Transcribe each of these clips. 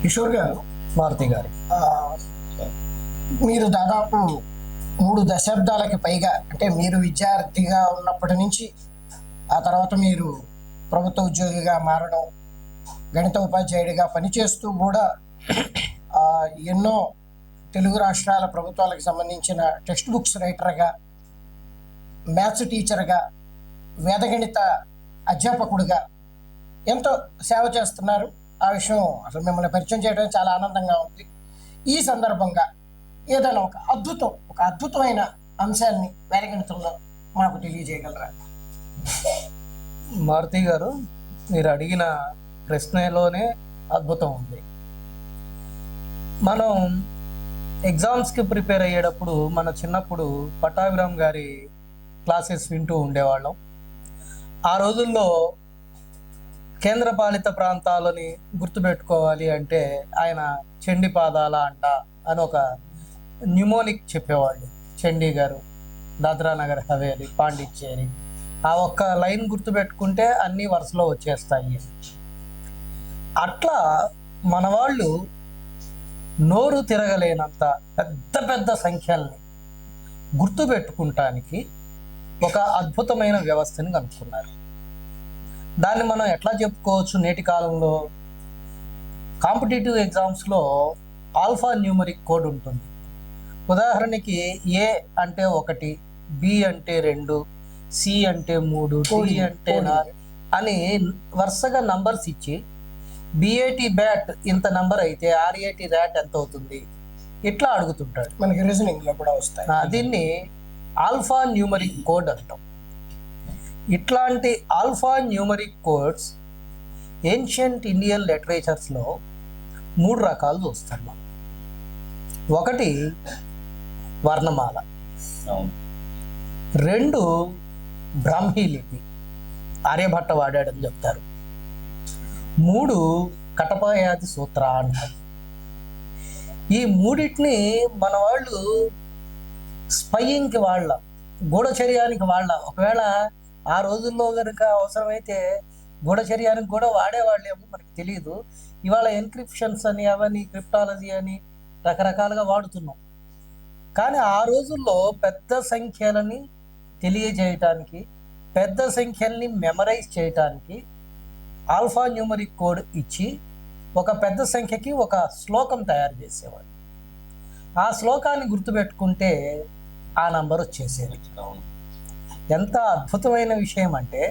కిషోర్ గారు, మారుతి గారు, ఆ, మీరు దాదాపు 3 దశాబ్దాలకి పైగా, అంటే మీరు విద్యార్థిగా ఉన్నప్పటి నుంచి ఆ తర్వాత మీరు ప్రభుత్వ ఉద్యోగిగా మారడం, గణిత ఉపాధ్యాయుడిగా పనిచేస్తూ కూడా ఆ, ఎన్నో తెలుగు రాష్ట్రాల ప్రభుత్వాలకు సంబంధించిన టెక్స్ట్ బుక్స్ రైటర్గా, మ్యాథ్స్ టీచర్గా, వేదగణిత అధ్యాపకుడిగా ఎంతో సేవ చేస్తున్నారు. ఆ విషయం అసలు మిమ్మల్ని పరిచయం చేయడం చాలా ఆనందంగా ఉంది. ఈ సందర్భంగా ఏదైనా ఒక అద్భుతమైన అంశాన్ని వేదగణితంలో మాకు తెలియజేయగలరా? మారుతి గారు, మీరు అడిగిన ప్రశ్నలోనే అద్భుతం ఉంది. మనం ఎగ్జామ్స్కి ప్రిపేర్ అయ్యేటప్పుడు మన చిన్నప్పుడు పట్టాభిరామ్ గారి క్లాసెస్ వింటూ ఉండేవాళ్ళం. ఆ రోజుల్లో కేంద్రపాలిత ప్రాంతాలని గుర్తుపెట్టుకోవాలి అంటే ఆయన చండీ పాదాల అంట అని ఒక న్యూమోనిక్ చెప్పేవాళ్ళు. చండీ గారు, దాద్రా నగర్ హవేలీ, పాండిచ్చేరి, ఆ ఒక్క లైన్ గుర్తుపెట్టుకుంటే అన్నీ వరుసలో వచ్చేస్తాయి. అట్లా మన వాళ్ళు నోరు తిరగలేనంత పెద్ద పెద్ద సంఖ్యల్ని గుర్తుపెట్టుకుంటానికి ఒక అద్భుతమైన వ్యవస్థని కనుక్కున్నారు. దాన్ని మనం ఎట్లా చెప్పుకోవచ్చు? నేటి కాలంలో కాంపిటేటివ్ ఎగ్జామ్స్లో ఆల్ఫా న్యూమరిక్ కోడ్ ఉంటుంది. ఉదాహరణకి ఏ అంటే 1, బి అంటే 2, సి అంటే 3, డి అంటే 4 అని వరుసగా నంబర్స్ ఇచ్చి బిఏటి బ్యాట్ ఇంత నంబర్ అయితే ఆర్ఏటి ర్యాట్ ఎంత అవుతుంది ఇట్లా అడుగుతుంటాడు. మనకి రీజనింగ్లో కూడా వస్తాయి. దీన్ని ఆల్ఫా న్యూమరిక్ కోడ్ అంటాం. ఇట్లాంటి alpha numeric codes ancient Indian లిటరేచర్స్లో 3 రకాలు చూస్తాం మనం. ఒకటి వర్ణమాల, 2 బ్రాహ్మీ లిపి, ఆర్యభట్ట వాడాడని చెప్తారు, 3 కటపాయాది సూత్ర అంటారు. ఈ మూడింటిని మన వాళ్ళు స్పయింగ్కి వాళ్ళ, గూఢచర్యానికి వాళ్ళ, ఒకవేళ ఆ రోజుల్లో కనుక అవసరమైతే గూఢచర్యానికి కూడా వాడేవాళ్ళేమో మనకి తెలియదు. ఇవాళ ఎన్క్రిప్షన్స్ అని, అవన్నీ క్రిప్టాలజీ అని రకరకాలుగా వాడుతున్నాం. కానీ ఆ రోజుల్లో పెద్ద సంఖ్యలని తెలియజేయటానికి, పెద్ద సంఖ్యల్ని మెమరైజ్ చేయటానికి ఆల్ఫా న్యూమరిక్ కోడ్ ఇచ్చి ఒక పెద్ద సంఖ్యకి ఒక శ్లోకం తయారు చేసేవాడు. ఆ శ్లోకాన్ని గుర్తుపెట్టుకుంటే ఆ నంబర్ వచ్చేసేది. ఎంత అద్భుతమైన విషయం అంటే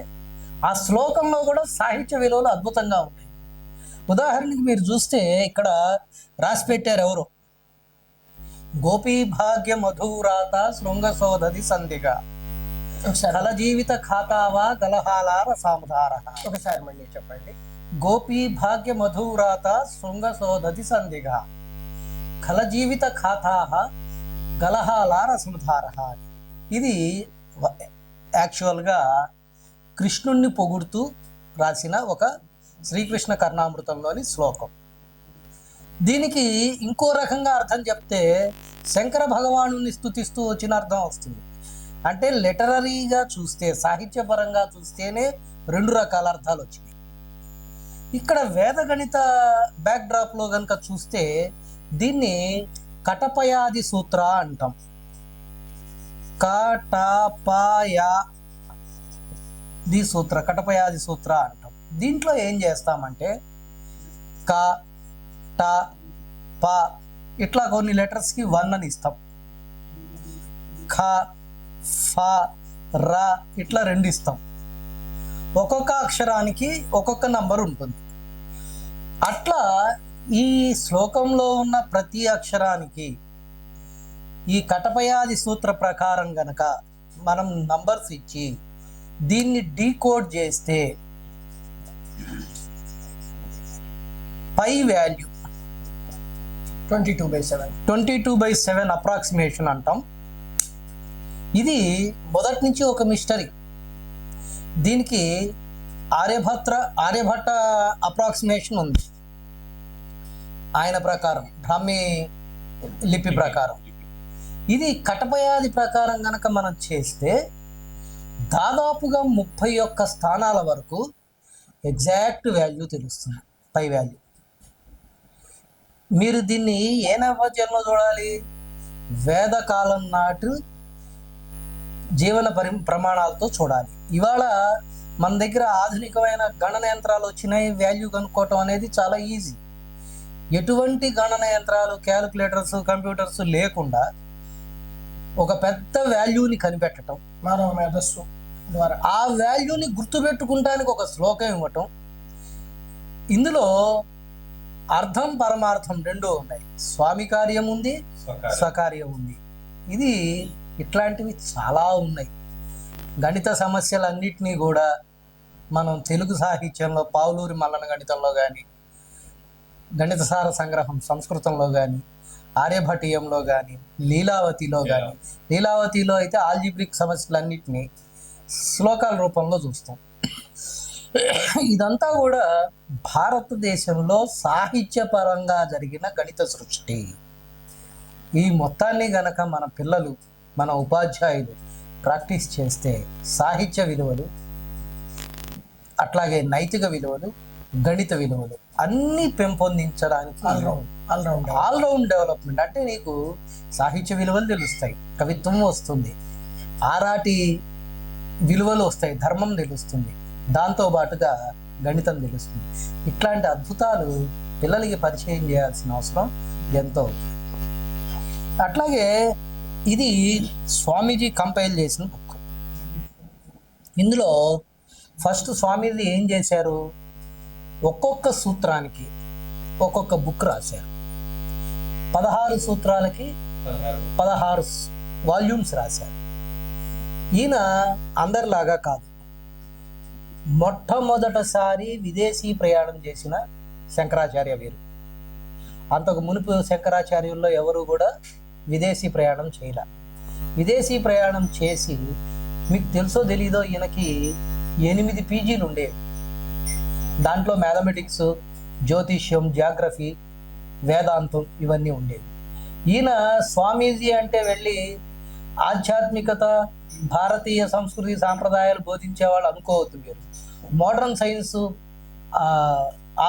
ఆ శ్లోకంలో కూడా సాహిత్య విలువలు అద్భుతంగా ఉంటాయి. ఉదాహరణకి మీరు చూస్తే ఇక్కడ రాసి పెట్టారు ఎవరు, గోపీ భాగ్య మధురాత శృంగసోదది సంధిగా కల జీవిత ఖాతావా గలహాలార సామధార. ఒకసారి మళ్ళీ చెప్పండి. గోపీ భాగ్య మధురాత శృంగసోదది సంధిగా కల జీవిత ఖాతా గలహాలార సమధార. ఇది యాక్చువల్గా కృష్ణుణ్ణి పొగుడుతూ రాసిన ఒక శ్రీకృష్ణ కర్ణామృతంలోని శ్లోకం. దీనికి ఇంకో రకంగా అర్థం చెప్తే శంకర భగవానుని స్తుతిస్తూ వచ్చిన అర్థం వస్తుంది. అంటే లిటరరీగా చూస్తే, సాహిత్యపరంగా చూస్తేనే 2 రకాల అర్థాలు వచ్చినాయి. ఇక్కడ వేదగణిత బ్యాక్డ్రాప్లో కనుక చూస్తే దీన్ని కటపయాది సూత్ర అంటాం. కటపయాది సూత్ర, కటపయాది సూత్ర అంటాం. దీంట్లో ఏం చేస్తామంటే క, ట, ప ఇట్లా కొన్ని లెటర్స్కి 1 అని ఇస్తాం. ఖ, ఫ, ర ఇట్లా 2 ఇస్తాం. ఒక్కొక్క అక్షరానికి ఒక్కొక్క నంబర్ ఉంటుంది. అట్లా ఈ శ్లోకంలో ఉన్న ప్రతి అక్షరానికి ఈ కటపయాది సూత్ర ప్రకారం గనక మనం నంబర్స్ ఇచ్చి దీన్ని డీకోడ్ చేస్తే పై వాల్యూ 22/7 అప్రాక్సిమేషన్ అంటాం. ఇది మొదటి నుంచి ఒక మిస్టరీ. దీనికి ఆర్యభట్ట అప్రాక్సిమేషన్ ఉంది. ఆయన ప్రకారం, బ్రాహ్మీ లిపి ప్రకారం. ఇది కటపయాది ప్రకారం కనుక మనం చేస్తే దాదాపుగా 31 స్థానాల వరకు ఎగ్జాక్ట్ వాల్యూ తెలుస్తుంది, పై వాల్యూ. మీరు దీన్ని ఏ నేపథ్యంలో చూడాలి? వేదకాలం నాటి జీవన ప్రమాణాలతో చూడాలి. ఇవాళ మన దగ్గర ఆధునికమైన గణన యంత్రాలు వచ్చినాయి, వాల్యూ కనుక్కోవటం అనేది చాలా ఈజీ. ఎటువంటి గణన యంత్రాలు, క్యాలిక్యులేటర్స్, కంప్యూటర్స్ లేకుండా ఒక పెద్ద వాల్యూని కనిపెట్టడం, మానవ మేధస్సు ద్వారా ఆ వాల్యూని గుర్తుపెట్టుకుంటానికి ఒక శ్లోకం ఇవ్వటం. ఇందులో అర్థం పరమార్థం రెండూ ఉన్నాయి. స్వామి కార్యం ఉంది, స్వకార్యం ఉంది. ఇది ఇట్లాంటివి చాలా ఉన్నాయి. గణిత సమస్యలన్నిటినీ కూడా మనం తెలుగు సాహిత్యంలో పావులూరి మల్లన గణితంలో కానీ, గణిత సార సంగ్రహం సంస్కృతంలో కానీ, ఆర్యభటీయంలో కానీ, లీలావతిలో కానీ, లీలావతిలో అయితే ఆల్జిబ్రిక్ సమస్యలన్నిటినీ శ్లోకాల రూపంలో చూస్తాం. ఇదంతా కూడా భారతదేశంలో సాహిత్యపరంగా జరిగిన గణిత సృష్టి. ఈ మొత్తాన్ని గనక మన పిల్లలు, మన ఉపాధ్యాయులు ప్రాక్టీస్ చేస్తే సాహిత్య విలువలు, అట్లాగే నైతిక విలువలు, గణిత విలువలు అన్నీ పెంపొందించడానికి ఆల్రౌండ్ డెవలప్మెంట్. అంటే నీకు సాహిత్య విలువలు తెలుస్తాయి, కవిత్వం వస్తుంది, ఆరాటి విలువలు వస్తాయి, ధర్మం తెలుస్తుంది, దాంతో పాటుగా గణితం తెలుస్తుంది. ఇట్లాంటి అద్భుతాలు పిల్లలకి పరిచయం చేయాల్సిన అవసరం ఎంతో. అట్లాగే ఇది స్వామీజీ కంపైల్ చేసిన బుక్. ఇందులో ఫస్ట్ స్వామీజీ ఏం చేశారు, ఒక్కొక్క సూత్రానికి ఒక్కొక్క బుక్ రాశారు. 16 సూత్రాలకి 16 వాల్యూమ్స్ రాశారు. ఈయన అందరిలాగా కాదు, మొట్టమొదటిసారి విదేశీ ప్రయాణం చేసిన శంకరాచార్య వీరు. అంతకు మునుపు శంకరాచార్యుల్లో ఎవరు కూడా విదేశీ ప్రయాణం చేయలే. విదేశీ ప్రయాణం చేసి, మీకు తెలుసో తెలీదో, ఈయనకి 8 పీజీలు ఉండేవి. దాంట్లో మ్యాథమెటిక్స్, జ్యోతిష్యం, జాగ్రఫీ, వేదాంతం ఇవన్నీ ఉండేవి. ఈయన స్వామీజీ అంటే వెళ్ళి ఆధ్యాత్మికత, భారతీయ సంస్కృతి సాంప్రదాయాలు బోధించే వాళ్ళు అనుకోవద్దు మీరు. మోడర్న్ సైన్సు,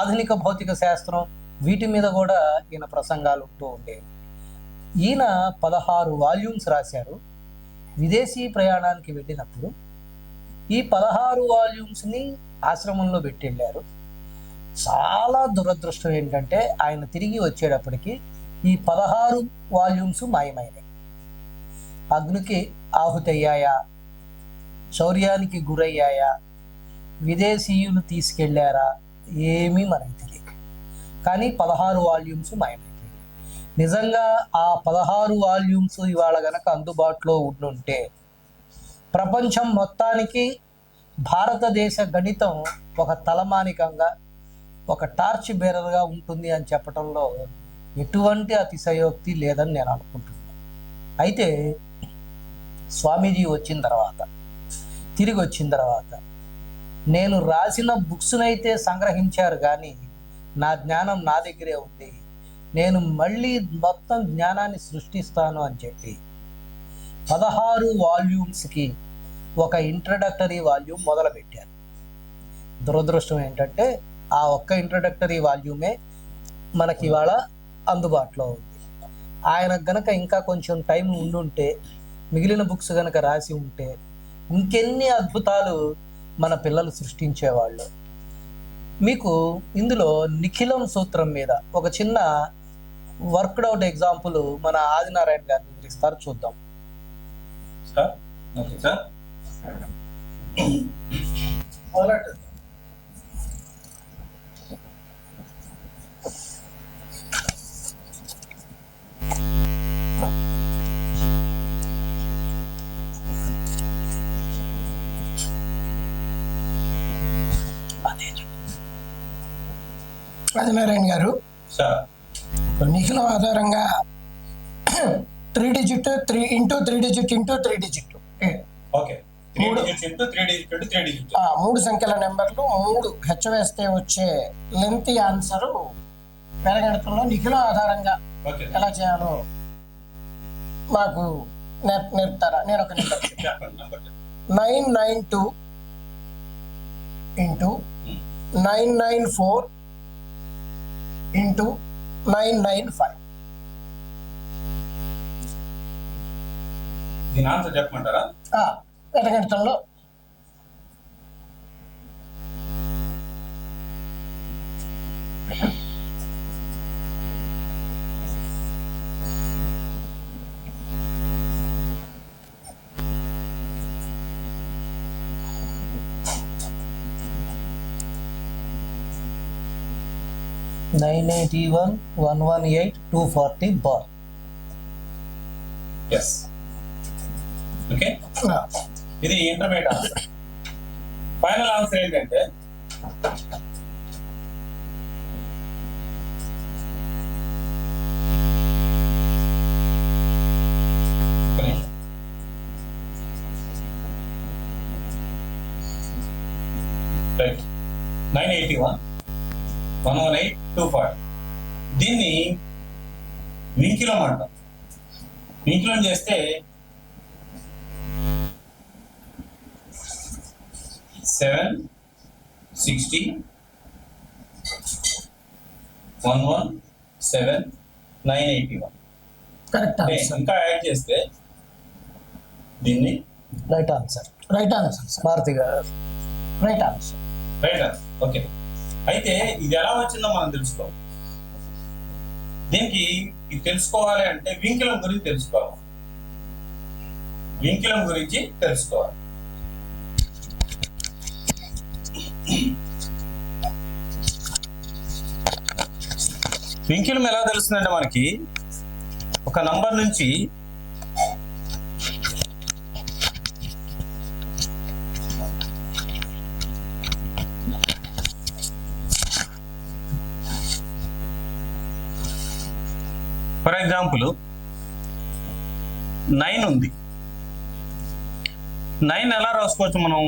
ఆధునిక భౌతిక శాస్త్రం, వీటి మీద కూడా ఈయన ప్రసంగాలు ఉంటూ ఉండేవి. ఈయన 16 వాల్యూమ్స్ రాశారు. విదేశీ ప్రయాణానికి వెళ్ళినప్పుడు ఈ 16 వాల్యూమ్స్ని ఆశ్రమంలో పెట్టి వెళ్ళారు. చాలా దురదృష్టం ఏంటంటే ఆయన తిరిగి వచ్చేటప్పటికి ఈ 16 వాల్యూమ్స్ మాయమైనాయి. అగ్నికి ఆహుతయ్యాయా, శౌర్యానికి గురయ్యాయా, విదేశీయులు తీసుకెళ్లారా, ఏమీ మనకి తెలియదు. కానీ 16 వాల్యూమ్స్ మాయమైపోయాయి. నిజంగా ఆ 16 వాల్యూమ్స్ ఇవాళ గనక అందుబాటులో ఉండుంటే ప్రపంచం మొత్తానికి భారతదేశ గణితం ఒక తలమానికంగా, ఒక టార్చ్ బేరర్గా ఉంటుంది అని చెప్పడంలో ఎటువంటి అతిశయోక్తి లేదని నేను అనుకుంటున్నాను. అయితే స్వామీజీ వచ్చిన తర్వాత, తిరిగి వచ్చిన తర్వాత, నేను రాసిన బుక్స్నైతే సంగ్రహించారు కానీ నా జ్ఞానం నా దగ్గరే ఉంది, నేను మళ్ళీ మొత్తం జ్ఞానాన్ని సృష్టిస్తాను అని చెప్పి 16 వాల్యూమ్స్కి ఒక ఇంట్రడక్టరీ వాల్యూమ్ మొదలుపెట్టారు. దురదృష్టం ఏంటంటే ఆ ఒక్క ఇంట్రడక్టరీ వాల్యూమే మనకి ఇవాళ అందుబాటులో ఉంది. ఆయనకు గనక ఇంకా కొంచెం టైం ఉండుంటే, మిగిలిన బుక్స్ గనక రాసి ఉంటే, ఇంకెన్ని అద్భుతాలు మన పిల్లలు సృష్టించేవాళ్ళు. మీకు ఇందులో నిఖిలం సూత్రం మీద ఒక చిన్న వర్క్డ్ అవుట్ ఎగ్జాంపుల్ మన ఆదినారాయణ గారు వివరిస్తారు, చూద్దాం. Sir okay sir. ఆదినారాయణ గారు, సార్ నిఖిలం ఆధారంగా 3 digit 3 into 3 digit into 3 digit okay 3 digits into 3 digit into 3 digit 3 సంఖ్యల నెంబర్లు 3 హెచ్చ వేస్తే వచ్చే లెంత్ ఆన్సరు వేరగణితంలో నిఖిలం ఆధారంగా ఓకే ఎలా చేయాలో మాకు నేర్పుతారా? నేను ఒక నెంబర్ చెప్పండి. Number 992 into 994 into 995. దీని ఆన్సర్ చెప్పమంటారా? ఎరగంటలో నైన్ 118 బార్. ఎస్. ఓకే, ఇది ఇంటర్మీడియట్ ఆన్సర్. ఫైనల్ ఆన్సర్ ఏంటంటే రైట్ 981 118 240. దీన్ని వింకిలం అంటాం. వింకిలం చేస్తే 760 117 981. Correct answer. ఇంకా యాడ్ చేస్తే దీన్ని right answer. Right answer sir. Bharathi గారు right answer. Right answer. Okay, అయితే ఇది ఎలా వచ్చిందో మనం తెలుసుకోవాలి. దీనికి ఇది తెలుసుకోవాలి అంటే వింకిలం గురించి తెలుసుకోవాలి. వింకిలం గురించి తెలుసుకోవాలి. వింకిలం ఎలా తెలుస్తుందంటే మనకి ఒక నంబర్ నుంచి ఫర్ ఎగ్జాంపుల్ 9 ఉంది. 9 ఎలా రాసుకోవచ్చు మనం?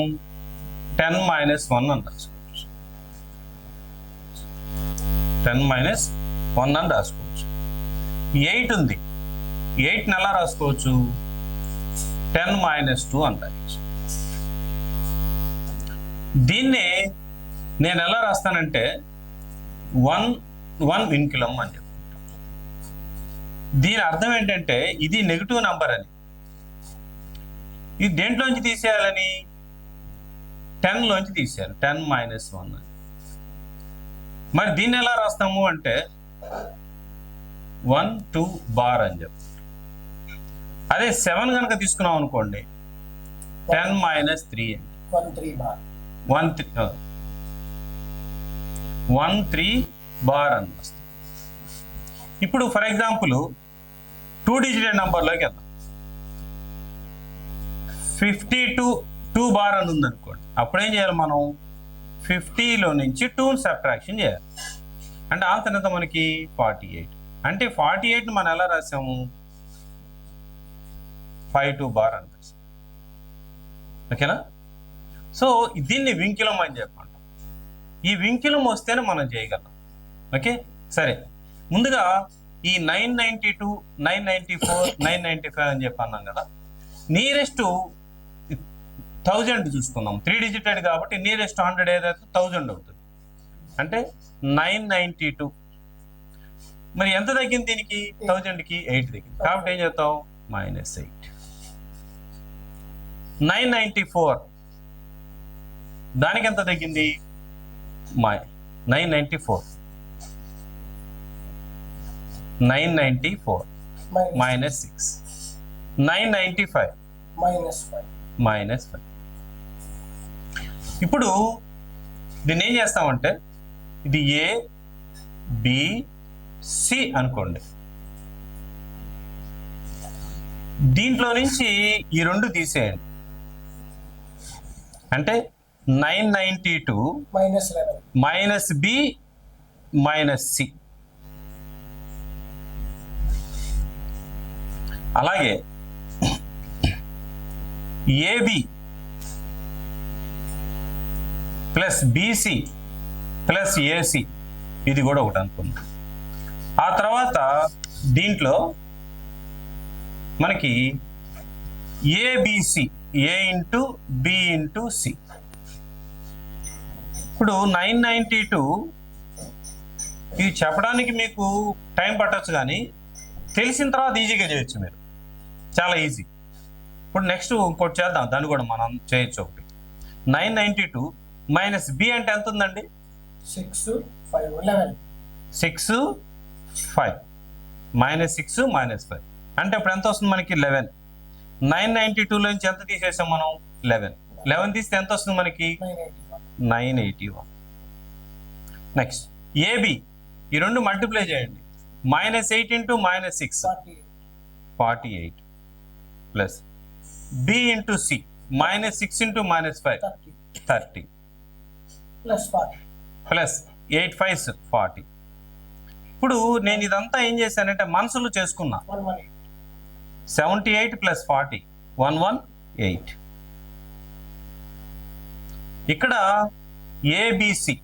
10 - 1 అని రాసుకోవచ్చు. 10 - 1 అని రాసుకోవచ్చు. 8 ఉంది. 8ని ఎలా రాసుకోవచ్చు? 10 - 2 అని రాయచ్చు. దీన్నే నేను ఎలా రాస్తానంటే 1 వింకిలం అని చెప్పి. దీని అర్థం ఏంటంటే ఇది నెగిటివ్ నంబర్ అని. ఇది దేంట్లోంచి తీసేయాలని? 10 లోంచి తీసేయాలి. 10 - 1 అని. మరి దీన్ని ఎలా రాస్తాము అంటే 1 2 బార్ అని చెప్పి. అదే 7 కనుక తీసుకున్నాం అనుకోండి 10 - 3 అని. 13 బార్. 1 3 బార్ అని వస్తుంది. ఇప్పుడు ఫర్ ఎగ్జాంపుల్ 2 డిజిటెడ్ నంబర్లోకి వెళ్దాం. 52 బార్ అని ఉందనుకోండి. అప్పుడు ఏం చేయాలి మనం? 50లో నుంచి 2 సబ్ట్రాక్షన్ చేయాలి. అంటే ఆన్సర్ ఎంత మనకి? 48. అంటే 48ని మనం ఎలా రాసాము? 52 బార్ అని రాసాం. ఓకేనా? సో దీన్ని వింకిలం అని చెప్పంటాం. ఈ వింకిలం వస్తేనే మనం చేయగలం. ఓకే, సరే. ముందుగా ఈ 992 994 995 అని చెప్పి అన్నాం కదా. నియరెస్ట్ 1000 చూసుకుందాం. 3 డిజిటెడ్ కాబట్టి నియరెస్ట్ 100 ఏదైతే 1000 అవుతుంది. అంటే 992. మరి ఎంత తగ్గింది దీనికి? 1000కి 8 తగ్గింది. కాబట్టి ఏం చేస్తాం? -8. 994 దానికి ఎంత తగ్గింది? 994 -6. 995 -5. ఇప్పుడు దీన్ని ఏం చేస్తామంటే ఇది A B C అనుకోండి. దీంట్లో నుంచి ఈ 2 తీసేయండి. అంటే 992 -B -C. అలాగే AB plus BC plus AC ఇది కూడా ఒకటి అనుకుందాం. ఆ తర్వాత దీంట్లో మనకి ABC A into B into C. ఇప్పుడు 992 ఇది చెప్పడానికి మీకు టైం పట్టచ్చు, కానీ తెలిసిన తర్వాత ఈజీగా చేయొచ్చు మీరు, చాలా ఈజీ. ఇప్పుడు నెక్స్ట్ ఇంకోటి చేద్దాం, దాన్ని కూడా మనం చేయొచ్చు. ఒకటి 992 మైనస్ బి అంటే ఎంత ఉందండి? 6 5 11. 6 5 మైనస్ 6 మైనస్ 5 అంటే ఇప్పుడు ఎంత వస్తుంది మనకి? 11. 992 నుంచి ఎంత తీసేసాం మనం? 11 తీస్తే ఎంత వస్తుంది మనకి? 981. నెక్స్ట్ ఏబి, ఈ రెండు మల్టిప్లై చేయండి. -8 into -6 48 plus B into C -6 into -5 30 plus 8 5s 40. ఇప్పుడు నేను ఇదంతా ఏం చేశానంటే మనసులో చేసుకున్నా. 78 ప్లస్ 40 118. ఇక్కడ ఏబిసి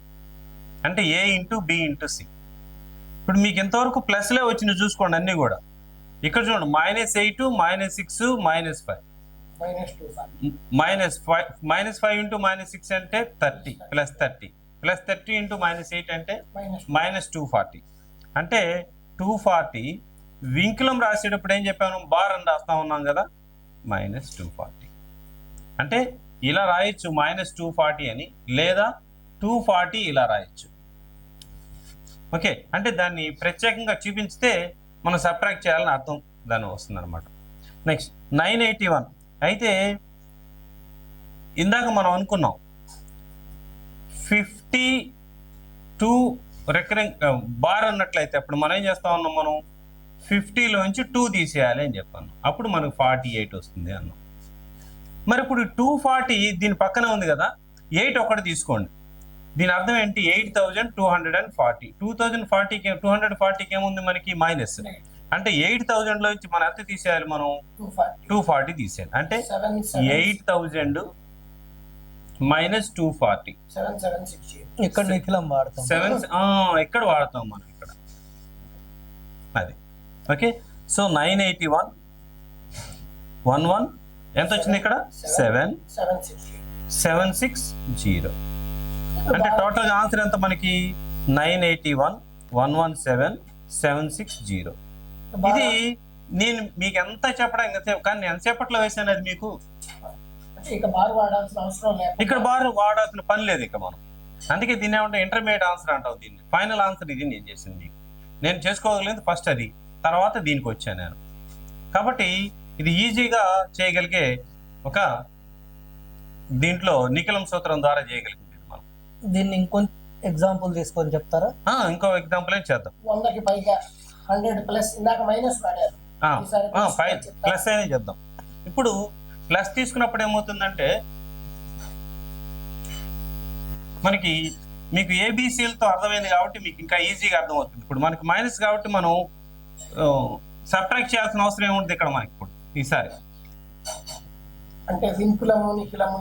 అంటే ఏ ఇంటూ బి ఇంటూ సి. ఇప్పుడు మీకు ఎంతవరకు ప్లస్లే వచ్చింది చూసుకోండి అన్నీ కూడా. ఇక్కడ చూడండి -8 -6 -5 -5 ఇంటూ -6 అంటే 30 ప్లస్ 30 ప్లస్ 30 ఇంటూ -8 అంటే -240. అంటే 240 వింకులం రాసేటప్పుడు ఏం చెప్పాను? బార్ అని రాస్తా ఉన్నాం కదా, -240. అంటే ఇలా రాయొచ్చు -240 అని, లేదా 240 ఇలా రాయొచ్చు. ఓకే, అంటే దాన్ని ప్రత్యేకంగా చూపించితే మనం సబ్ట్రాక్ట్ చేయాలని అర్థం దాని వస్తుంది అనమాట. నెక్స్ట్ 981. అయితే ఇందాక మనం అనుకున్నాం 52 రికరింగ్ బార్ అన్నట్లయితే అప్పుడు మనం ఏం చేస్తా ఉన్నాం? మనం 50లోంచి 2 తీసేయాలి అని చెప్పాను. అప్పుడు మనకు 48 వస్తుంది అన్నాం. మరి ఇప్పుడు 240 దీని పక్కనే ఉంది కదా, 8 ఒకటి తీసుకోండి. దీని అర్థం ఏంటి? 8240. 240కి ఏముంది మనకి? మైనస్. అంటే 8000లో నుంచి మనం ఎంత తీసేయాలి? మనం 240 తీసేయాలి. అంటే 8000 మైనస్ 240. ఇక్కడ నిఖిలం వాడతాం. ఎక్కడ వాడతాం మనం? ఇక్కడ అది. ఓకే, సో 981 11 ఎంత వచ్చింది ఇక్కడ? 760. అంటే టోటల్ ఆన్సర్ ఎంత మనకి? 981 117 760. ఇది నేను మీకు ఎంత చెప్పడం కానీ నేను ఎంతసేపట్లో వేసాను అది మీకు. ఇక్కడ బార్ వాడాల్సిన పని లేదు ఇక మనం. అందుకే దీన్ని ఏమంటే ఇంటర్మీడియట్ ఆన్సర్ అంటావు. దీన్ని ఫైనల్ ఆన్సర్ ఇది నేను చేసింది. నేను చేసుకోగలిగింది ఫస్ట్ అది, తర్వాత దీనికి వచ్చాను నేను. కాబట్టి ఇది ఈజీగా చేయగలిగే ఒక దీంట్లో నిఖిలం సూత్రం ద్వారా చేయగలిగింది మనం. దీన్ని ఇంకొంచెం ఎగ్జాంపుల్ తీసుకొని చెప్తారా? ఇంకో ఎగ్జాంపుల్ ఏం చేద్దాం. 100కి పైగా 100 ప్లస్ ఇందాక మైనస్ వాడారు, ప్లస్ అయినా చేద్దాం. ఇప్పుడు ప్లస్ తీసుకున్నప్పుడు ఏమవుతుందంటే మనకి మీకు ఏబిసిలతో అర్థమైంది కాబట్టి మీకు ఇంకా ఈజీగా అర్థమవుతుంది. ఇప్పుడు మనకి మైనస్ కాబట్టి మనం సబ్ట్రాక్ట్ చేయాల్సిన అవసరం ఏముంటుంది ఇక్కడ మనకి ఇప్పుడు ఈసారి. అంటే వింకులము నిఖిలము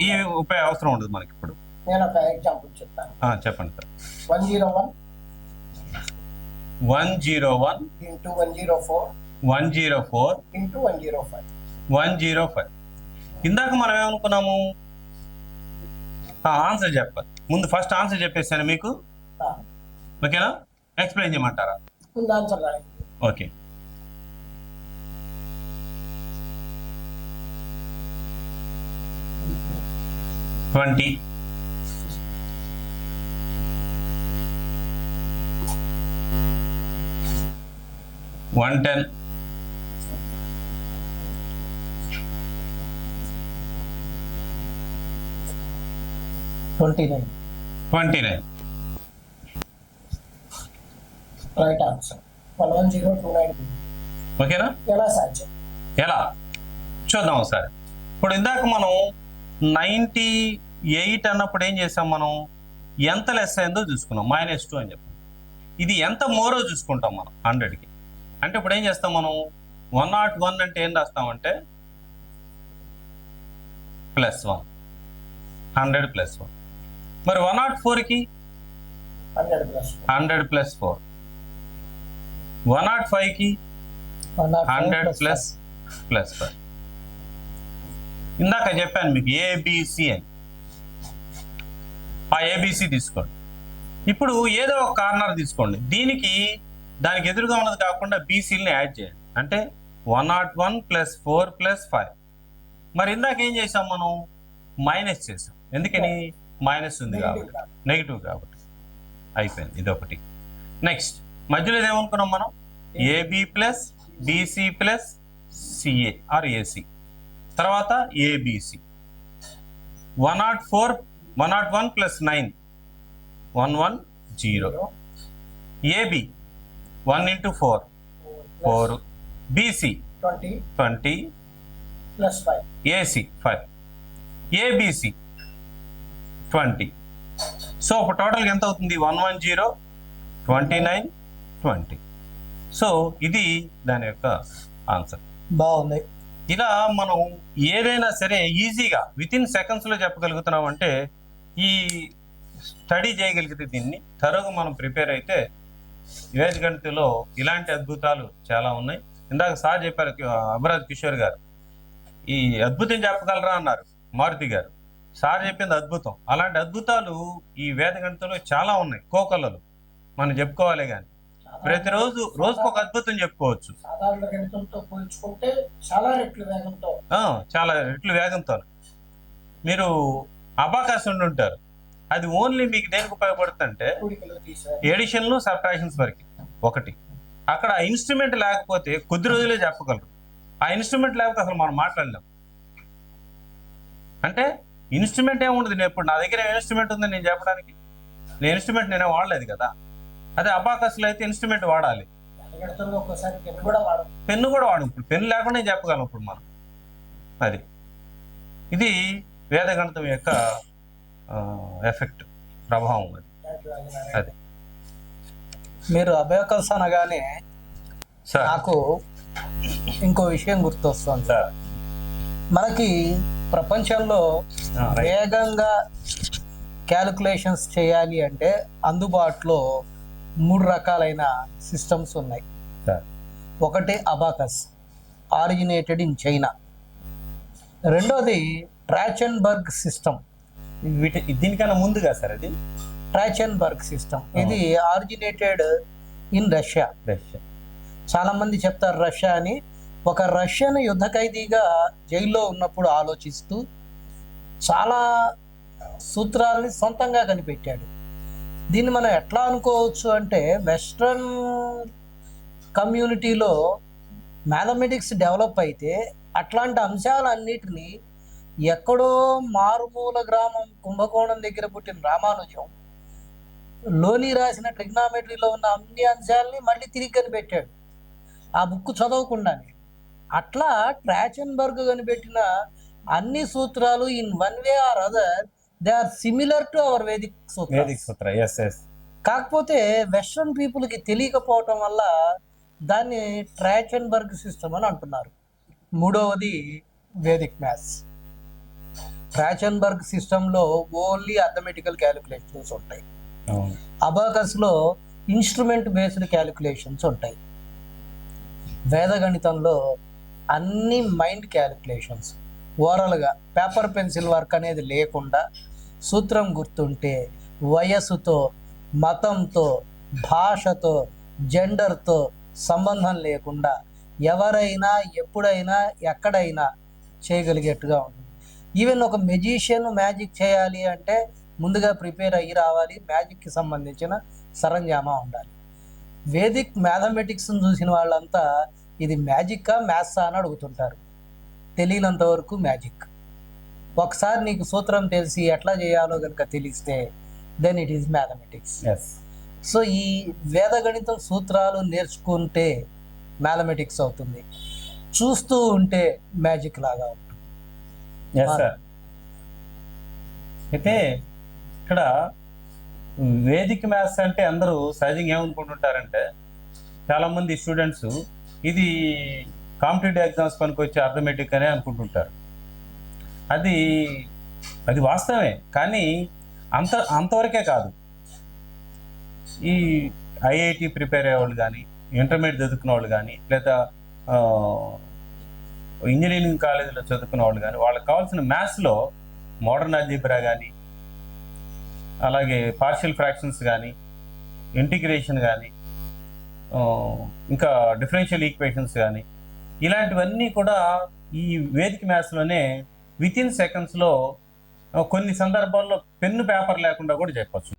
ఈ ఉపయోగ అవసరం ఉండదు మనకి ఇప్పుడు. నేను ఒక ఎగ్జాంపుల్ చెప్తాను. చెప్పండి సార్. 101 into 104 into 105. ఇందాక మనం ఏమనుకున్నాము? ఆన్సర్ చెప్పాలి. ముందు ఫస్ట్ ఆన్సర్ చెప్పేసాను మీకు. ఓకేనా? ఎక్స్ప్లెయిన్ చేయమంటారా? ముందు ఆన్సర్ రాయండి. ఓకే. $20 $110 $29. Right answer 11029. ఓకేనా? ఎలా సాధ్యం? ఎలా చూద్దాం ఒకసారి. ఇప్పుడు ఇందాక మనం 98 అన్నప్పుడు ఏం చేసాం? మనం ఎంత లెస్ అయిందో చూసుకున్నాం, -2 అని చెప్పాం. ఇది ఎంత మోరో చూసుకుంటాం మనం 100కి. అంటే ఇప్పుడు ఏం చేస్తాం మనం? 101 అంటే ఏం రాస్తామంటే +1, 100 +1. మరి 104కి 100 + 4, 105కి 100 + 5. ఇందాక చెప్పాను మీకు ఏబిసి అని. ఆ ఏబిసి తీసుకోండి. ఇప్పుడు ఏదో ఒక కార్నర్ తీసుకోండి, దానికి ఎదురుగా ఉన్నది కాకుండా బీసీలని యాడ్ చేయండి. అంటే 101 + 4 + 5. మరి ఇందాక ఏం చేసాం మనం? మైనస్ చేసాం. ఎందుకని? మైనస్ ఉంది కాబట్టి, నెగిటివ్ కాబట్టి. అయిపోయింది, ఇదొకటి. నెక్స్ట్ మధ్యలో ఏమనుకున్నాం మనం? AB plus BC plus CA or AC, తర్వాత ABC. 101 + 9 110. AB 1 × 4 4. BC 20 +5. AC 5. ABC 20. So ఇప్పుడు టోటల్గా ఎంత అవుతుంది? 110 29 20. సో ఇది దాని యొక్క ఆన్సర్. బాగుంది. ఇలా మనం ఏదైనా సరే ఈజీగా వితిన్ సెకండ్స్లో చెప్పగలుగుతున్నాం అంటే ఈ స్టడీ చేయగలిగితే, దీన్ని తరువుగా మనం ప్రిపేర్ అయితే గణితంలో ఇలాంటి అద్భుతాలు చాలా ఉన్నాయి. ఇందాక సార్ చెప్పారు, అమరాజ్ కిషోర్ గారు, ఈ అద్భుతం చెప్పగలరా అన్నారు మారుతి గారు. సార్ చెప్పింది అద్భుతం. అలాంటి అద్భుతాలు ఈ గణితంలో చాలా ఉన్నాయి. కోకొల్లలు మనం చెప్పుకోవాలి, కానీ ప్రతిరోజు రోజుకొక అద్భుతం చెప్పుకోవచ్చు. సాధారణ గణితంతో పోల్చుకుంటే చాలా రెట్లు వేగంతో, చాలా రెట్లు వేగంతో. మీరు అబాకాస్ ఉంటారు, అది ఓన్లీ మీకు దేనికి ఉపయోగపడుతుందంటే ఎడిషన్లు సబ్ట్రాక్షన్స్ వరకు. ఒకటి అక్కడ ఇన్స్ట్రుమెంట్ లేకపోతే కొద్ది రోజులే చెప్పగలరు. ఆ ఇన్స్ట్రుమెంట్ లేకపోతే అసలు మనం మాట్లాడలేం. అంటే ఇన్స్ట్రుమెంట్ ఏముండదు. నేను ఇప్పుడు నా దగ్గర ఇన్స్ట్రుమెంట్ ఉందని నేను చెప్పడానికి, నేను ఇన్స్ట్రుమెంట్ నేనే వాడలేదు కదా. అదే అబాకస్లో అయితే ఇన్స్ట్రుమెంట్ వాడాలి, పెన్ను కూడా వాడు. ఇప్పుడు పెన్ను లేకుండా నేను చెప్పగలను ఇప్పుడు మనం. అది ఇది గణితం యొక్క ఎఫెక్ట్, ప్రభావం. అది మీరు అబాకస్ అనగానే నాకు ఇంకో విషయం గుర్తొస్తుంది సార్. మనకి ప్రపంచంలో వేగంగా క్యాలిక్యులేషన్స్ చేయాలి అంటే అందుబాటులో 3 రకాలైన సిస్టమ్స్ ఉన్నాయి. ఒకటి అబాకస్, ఆరిజినేటెడ్ ఇన్ చైనా. రెండోది ట్రాచెన్బర్గ్ సిస్టమ్. దీనికన్నా ముందుగా సార్ అది ట్రాచెన్బర్గ్ సిస్టమ్. ఇది ఆరిజినేటెడ్ ఇన్ రష్యా. చాలా మంది చెప్తారు రష్యా అని. ఒక రష్యన్ యుద్ధ ఖైదీగా జైల్లో ఉన్నప్పుడు ఆలోచిస్తూ చాలా సూత్రాలని సొంతంగా కనిపెట్టాడు. దీన్ని మనం ఎట్లా అనుకోవచ్చు అంటే, వెస్ట్రన్ కమ్యూనిటీలో మ్యాథమెటిక్స్ డెవలప్ అయితే అట్లాంటి అంశాలన్నిటినీ ఎక్కడో మారుమూల గ్రామం కుంభకోణం దగ్గర పుట్టిన రామానుజం లోని రాసిన ట్రిగ్నామెట్రీలో ఉన్న అన్ని అంశాలని మళ్ళీ తిరిగి కనిపెట్టాడు ఆ బుక్ చదవకుండానే. అట్లా ట్రాచెన్బర్గ్ కనిపెట్టిన అన్ని సూత్రాలు in one way or other they are similar to our Vedic sutra. కాకపోతే వెస్ట్రన్ పీపుల్కి తెలియకపోవటం వల్ల దాన్ని ట్రాచెన్బర్గ్ సిస్టమ్ అని అంటున్నారు. మూడవది వేదిక్ మ్యాథ్స్. ట్రాచెన్బర్గ్ సిస్టంలో ఓన్లీ అథమెటికల్ క్యాలిక్యులేషన్స్ ఉంటాయి. అబాకస్లో ఇన్స్ట్రుమెంట్ బేస్డ్ క్యాలిక్యులేషన్స్ ఉంటాయి. గణితంలో అన్ని మైండ్ క్యాలిక్యులేషన్స్, ఓవరాల్గా పేపర్ పెన్సిల్ వర్క్ అనేది లేకుండా సూత్రం గుర్తుంటే వయస్సుతో, మతంతో, భాషతో, జెండర్తో సంబంధం లేకుండా ఎవరైనా ఎప్పుడైనా ఎక్కడైనా చేయగలిగేట్టుగా ఉంటుంది. ఈవెన్ ఒక మెజిషియన్ మ్యాజిక్ చేయాలి అంటే ముందుగా ప్రిపేర్ అయ్యి రావాలి, మ్యాజిక్కి సంబంధించిన సరంజామా ఉండాలి. వేదిక్ మ్యాథమెటిక్స్ని చూసిన వాళ్ళంతా ఇది మ్యాజిక్కా మ్యాథ్సా అని అడుగుతుంటారు. తెలియనంత వరకు మ్యాజిక్. ఒకసారి నీకు సూత్రం తెలిసి ఎట్లా చేయాలో కనుక తెలిస్తే then it is mathematics. So ఈ గణితం సూత్రాలు నేర్చుకుంటే మ్యాథమెటిక్స్ అవుతుంది, చూస్తూ ఉంటే మ్యాజిక్ లాగా ఉంటుంది. అయితే ఇక్కడ వేదిక్ మ్యాథ్స్ అంటే అందరూ సహజంగా ఏమనుకుంటుంటారంటే, చాలామంది స్టూడెంట్స్ ఇది కాంపిటేటివ్ ఎగ్జామ్స్ పనికి వచ్చే అర్థమెటిక్ అనే అనుకుంటుంటారు. అది వాస్తవమే, కానీ అంతవరకే కాదు. ఈ ఐఐటి ప్రిపేర్ అయ్యేవాళ్ళు కానీ, ఇంటర్మీడియట్ చదువుకున్న వాళ్ళు కానీ, లేదా ఇంజనీరింగ్ కాలేజీలో చదువుకున్న వాళ్ళు కానీ, వాళ్ళకి కావాల్సిన మ్యాథ్స్లో మోడర్న్ ఆల్జీబ్రా కానీ, అలాగే పార్షియల్ ఫ్రాక్షన్స్ కానీ, ఇంటిగ్రేషన్ కానీ, ఇంకా డిఫరెన్షియల్ ఈక్వేషన్స్ కానీ, ఇలాంటివన్నీ కూడా ఈ వేదిక మ్యాథ్స్లోనే వితిన్ సెకండ్స్లో కొన్ని సందర్భాల్లో పెన్ను పేపర్ లేకుండా కూడా చెప్పచ్చు.